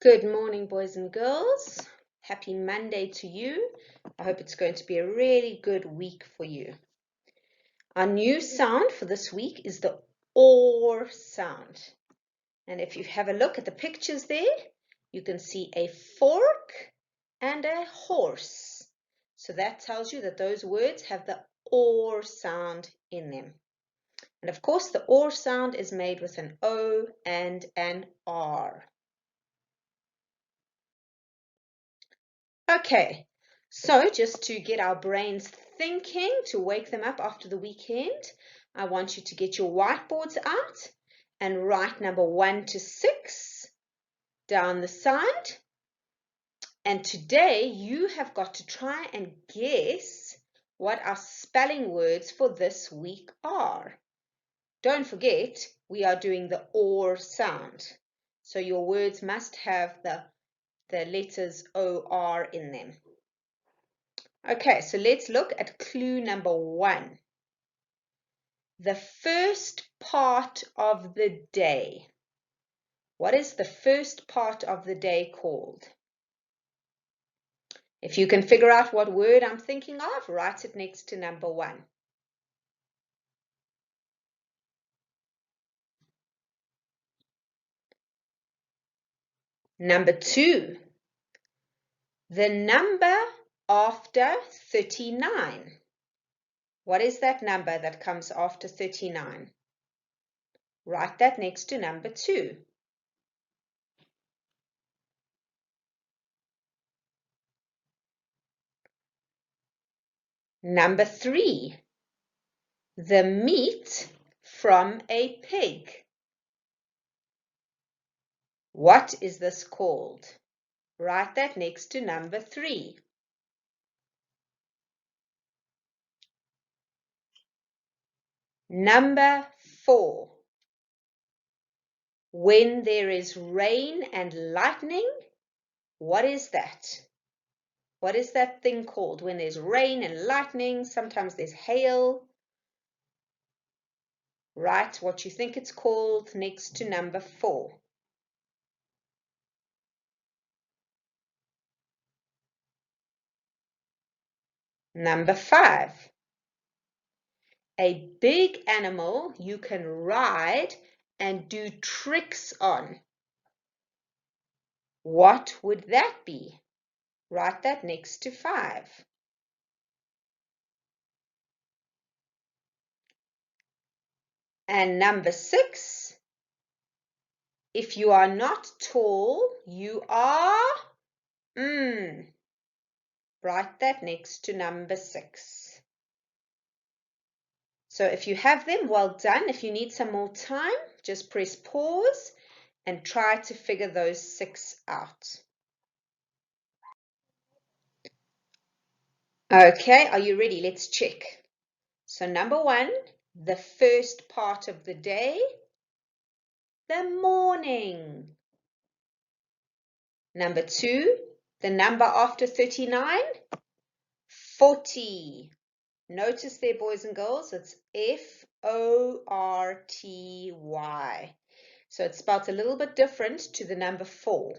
Good morning, boys and girls. Happy Monday to you. I hope it's going to be a really good week for you. Our new sound for this week is the OR sound. And if you have a look at the pictures there, you can see a fork and a horse. So that tells you that those words have the OR sound in them. And of course, the OR sound is made with an O and an R. Okay, so just to get our brains thinking, to wake them up after the weekend, I want you to get your whiteboards out and write number 1 to 6 down the side. And today you have got to try and guess what our spelling words for this week are. Don't forget, we are doing the OR sound. So your words must have the letters OR in them. Okay, so let's look at clue number 1. The first part of the day. What is the first part of the day called? If you can figure out what word I'm thinking of, write it next to number 1. Number 2. The number after 39. What is that number that comes after 39? Write that next to number 2. Number 3. The meat from a pig. What is this called? Write that next to number 3. Number 4. When there is rain and lightning, what is that? What is that thing called? When there's rain and lightning, sometimes there's hail. Write what you think it's called next to number 4. Number 5. A big animal you can ride and do tricks on. What would that be? Write that next to 5. And number 6, if you are not tall, you are, write that next to number 6. So if you have them, well done. If you need some more time, just press pause and try to figure those 6 out. Okay, are you ready? Let's check. So number 1, the first part of the day, the morning. Number 2, the number after 39, 40. Notice there, boys and girls, it's F-O-R-T-Y. So it's spelled a little bit different to the number 4.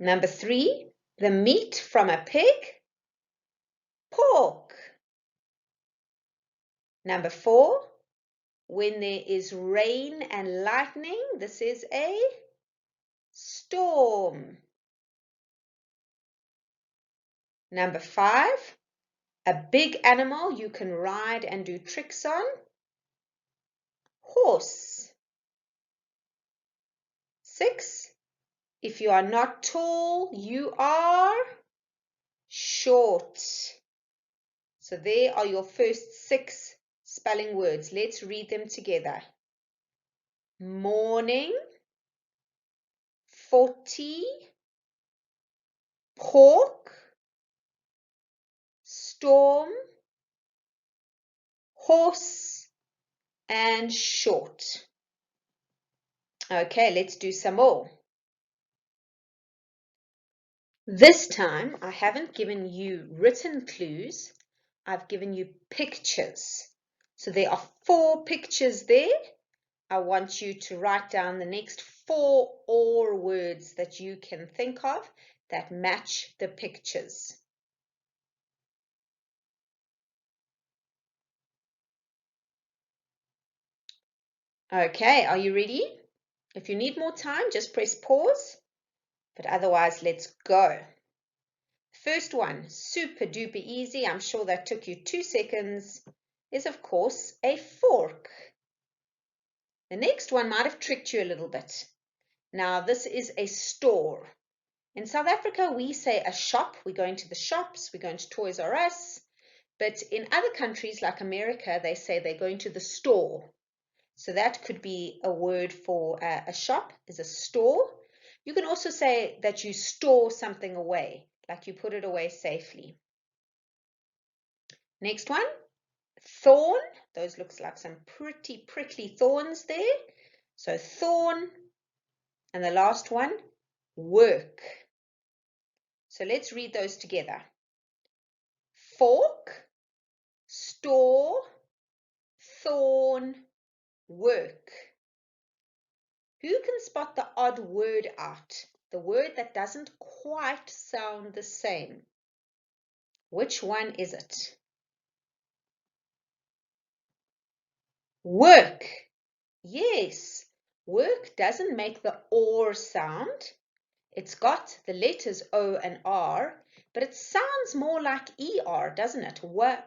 Number 3, the meat from a pig, pork. Number 4, when there is rain and lightning, this is a storm. Number 5, a big animal you can ride and do tricks on, horse. 6, if you are not tall, you are short. So there are your first 6 spelling words. Let's read them together. Morning, 40, pork, storm, horse, and short. Okay, let's do some more. This time, I haven't given you written clues. I've given you pictures. So there are 4 pictures there. I want you to write down the next 4 or words that you can think of that match the pictures. Okay, are you ready? If you need more time, just press pause, but otherwise, let's go. First one, super duper easy, I'm sure that took you 2 seconds, is of course a fork. The next one might have tricked you a little bit. Now, this is a store. In South Africa, we say a shop. We go into the shops, we go into Toys R Us. But in other countries like America, they say they're going to the store. So that could be a word for a shop, is a store. You can also say that you store something away, like you put it away safely. Next one, thorn. Those looks like some pretty prickly thorns there. So thorn. And the last one, work. So let's read those together. Fork, store, thorn, work. Who can spot the odd word out? The word that doesn't quite sound the same. Which one is it? Work. Yes, work doesn't make the or sound. It's got the letters O and R, but it sounds more like ER, doesn't it? Work.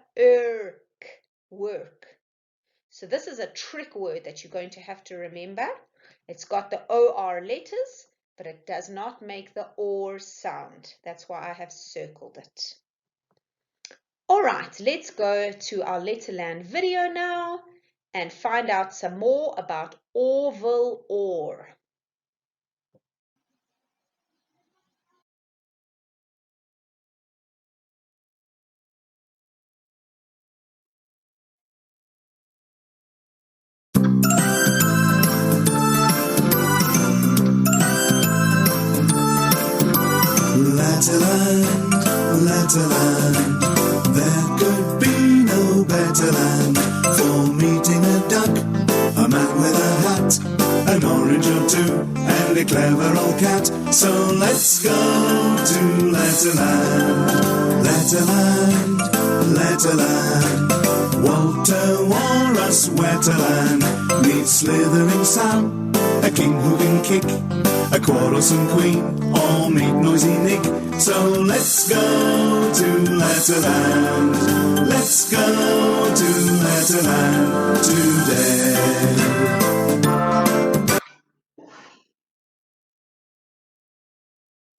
Work. So this is a trick word that you're going to have to remember. It's got the OR letters, but it does not make the OR sound. That's why I have circled it. All right, let's go to our Letterland video now and find out some more about Orville Or. Letterland, Letterland, there could be no better land for meeting a duck, a man with a hat, an orange or two, and a clever old cat. So let's go to Letterland, Letterland, Letterland. Walter Walrus Wetterland meets slithering Sam, a king who can kick, a quarrelsome queen, or meet noisy Nick. So let's go to Letterland. Let's go to Letterland today.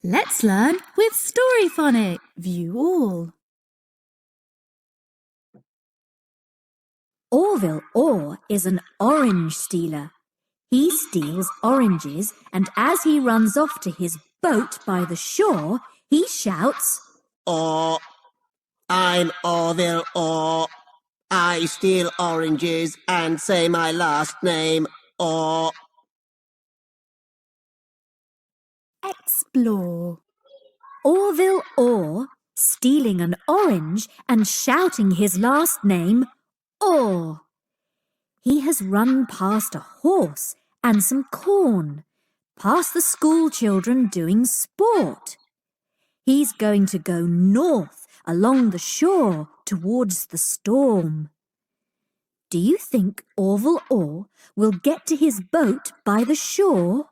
Let's learn with Story Phonics. View all. Orville Orr is an orange stealer. He steals oranges, and as he runs off to his boat by the shore, he shouts, Orr, I'm Orville Orr. I steal oranges and say my last name, Orr. Explore. Orville Orr, stealing an orange and shouting his last name, Orr. He has run past a horse and some corn, past the school children doing sport. He's going to go north along the shore towards the storm. Do you think Orville Orr will get to his boat by the shore?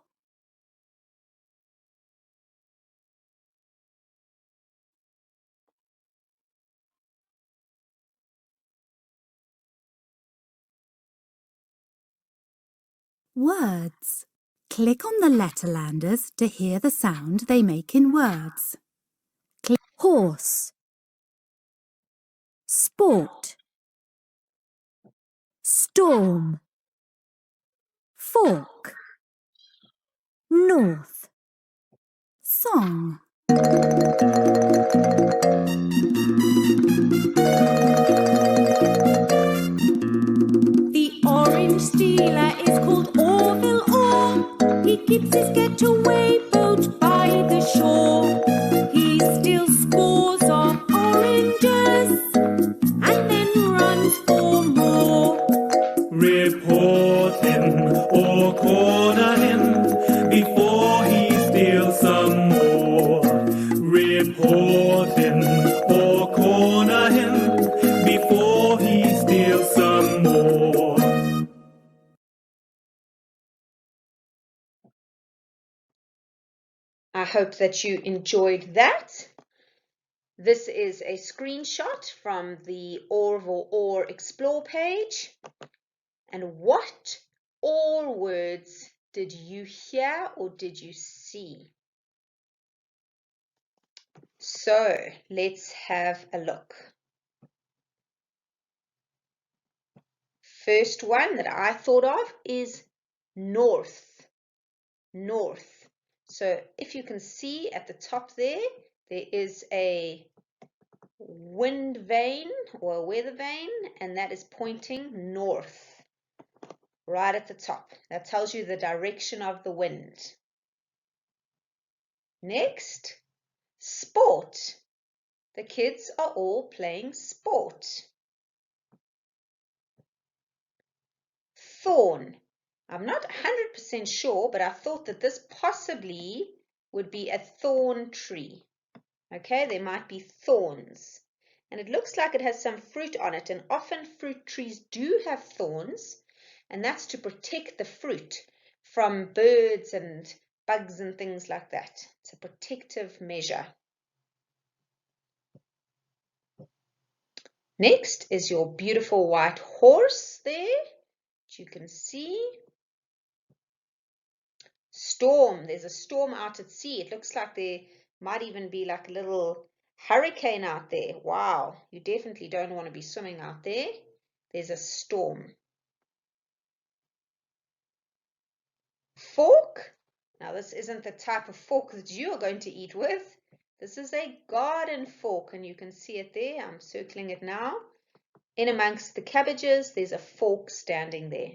Words. Click on the Letterlanders to hear the sound they make in words. Click horse, sport, storm, fork, north, song. The orange stealer is called Orville Orr. He keeps his getaway boat by the shore. He steals scores of oranges and then runs for more. Report him or corner him, I hope that you enjoyed that. This is a screenshot from the Orville Or Explore page. And what or words did you hear or did you see? So let's have a look. First one that I thought of is north. North. So if you can see at the top there is a wind vane or a weather vane, and that is pointing north, right at the top. That tells you the direction of the wind. Next, sport. The kids are all playing sport. Thorn. I'm not 100% sure, but I thought that this possibly would be a thorn tree. Okay, there might be thorns. And it looks like it has some fruit on it, and often fruit trees do have thorns, and that's to protect the fruit from birds and bugs and things like that. It's a protective measure. Next is your beautiful white horse there, which you can see. Storm. There's a storm out at sea. It looks like there might even be like a little hurricane out there. Wow, you definitely don't want to be swimming out there. There's a storm. Fork. Now this isn't the type of fork that you are going to eat with. This is a garden fork, and you can see it there. I'm circling it now. In amongst the cabbages, there's a fork standing there.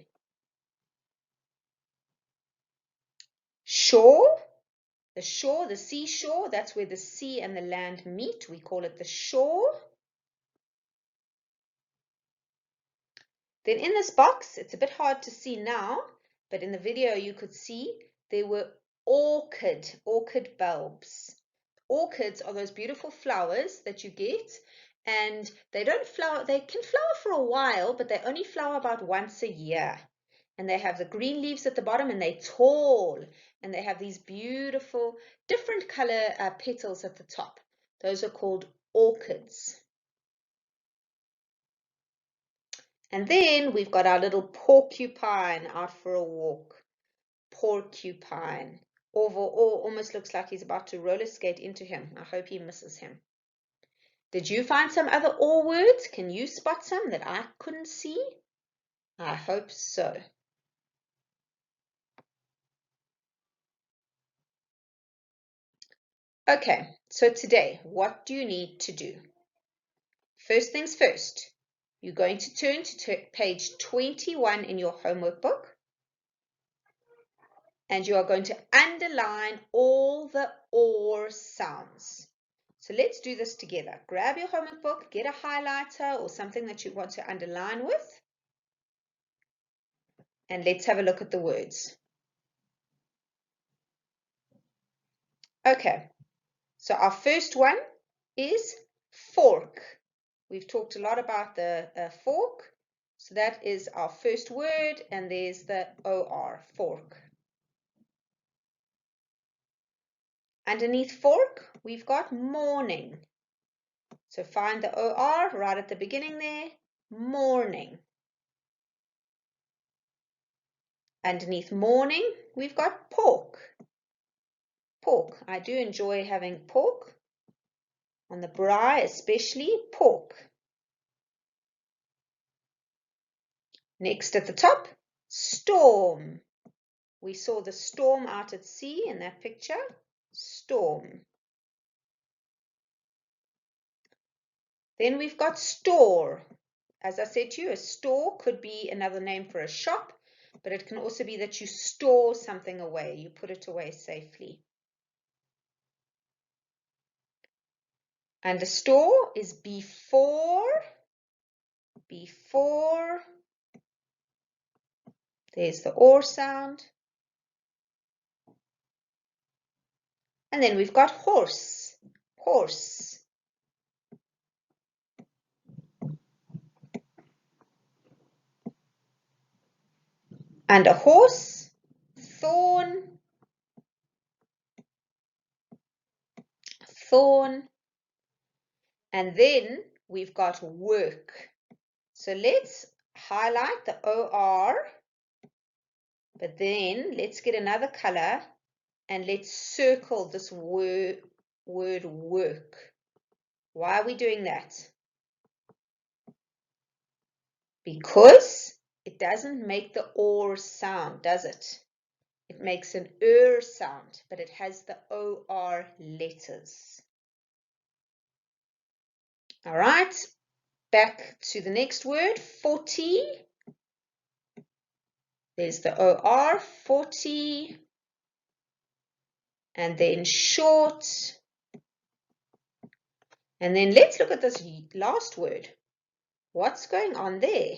Shore. The shore, the seashore, that's where the sea and the land meet. We call it the shore. Then in this box, it's a bit hard to see now, but in the video you could see there were orchid bulbs. Orchids are those beautiful flowers that you get, and they don't flower, they can flower for a while, but they only flower about once a year. And they have the green leaves at the bottom, and they're tall, and they have these beautiful different color petals at the top. Those are called orchids. And then we've got our little porcupine out for a walk. Porcupine. Orville almost looks like he's about to roller skate into him. I hope he misses him. Did you find some other or words? Can you spot some that I couldn't see? I hope so. Okay, so today, what do you need to do? First things first, you're going to turn to page 21 in your homework book, and you are going to underline all the or sounds. So let's do this together. Grab your homework book, get a highlighter or something that you want to underline with, and let's have a look at the words. Okay, so our first one is fork. We've talked a lot about the fork, so that is our first word, and there's the OR, fork. Underneath fork, we've got morning. So find the OR right at the beginning there, morning. Underneath morning, we've got pork. Pork. I do enjoy having pork on the braai, especially pork. Next at the top, storm. We saw the storm out at sea in that picture. Storm. Then we've got store. As I said to you, a store could be another name for a shop, but it can also be that you store something away. You put it away safely. And a store is before. There's the or sound. And then we've got horse. Horse. And a horse, thorn, thorn. And then we've got work. So let's highlight the OR, but then let's get another color and let's circle this word work. Why are we doing that? Because it doesn't make the OR sound, does it? It makes an sound, but it has the OR letters. All right, back to the next word, 40. There's the OR, 40. And then short. And then let's look at this last word. What's going on there?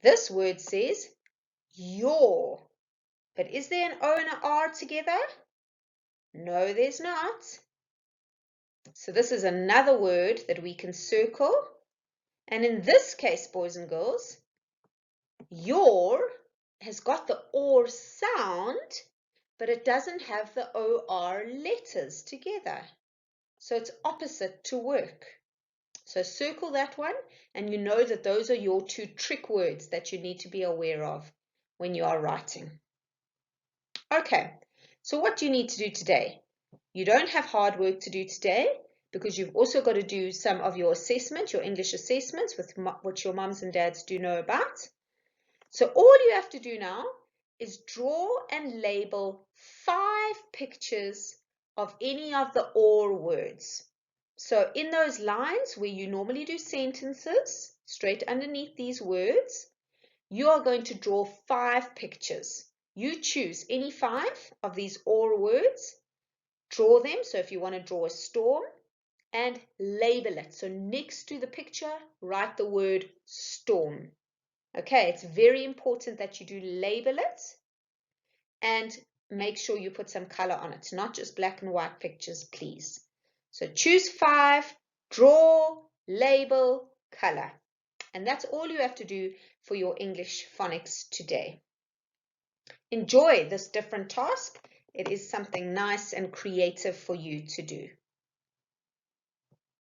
This word says your. But is there an O and an R together? No, there's not. So this is another word that we can circle. And in this case, boys and girls, your has got the OR sound, but it doesn't have the OR letters together. So it's opposite to work. So circle that one, and you know that those are your two trick words that you need to be aware of when you are writing. Okay, so what do you need to do today? You don't have hard work to do today because you've also got to do some of your assessment, your English assessments, with what your mums and dads do know about. So all you have to do now is draw and label 5 pictures of any of the OR words. So in those lines where you normally do sentences, straight underneath these words, you are going to draw 5 pictures. You choose any 5 of these OR words, draw them. So if you want to draw a storm, and label it. So next to the picture, write the word storm. Okay, it's very important that you do label it and make sure you put some color on it, not just black and white pictures, please. So choose 5, draw, label, color. And that's all you have to do for your English phonics today. Enjoy this different task. It is something nice and creative for you to do.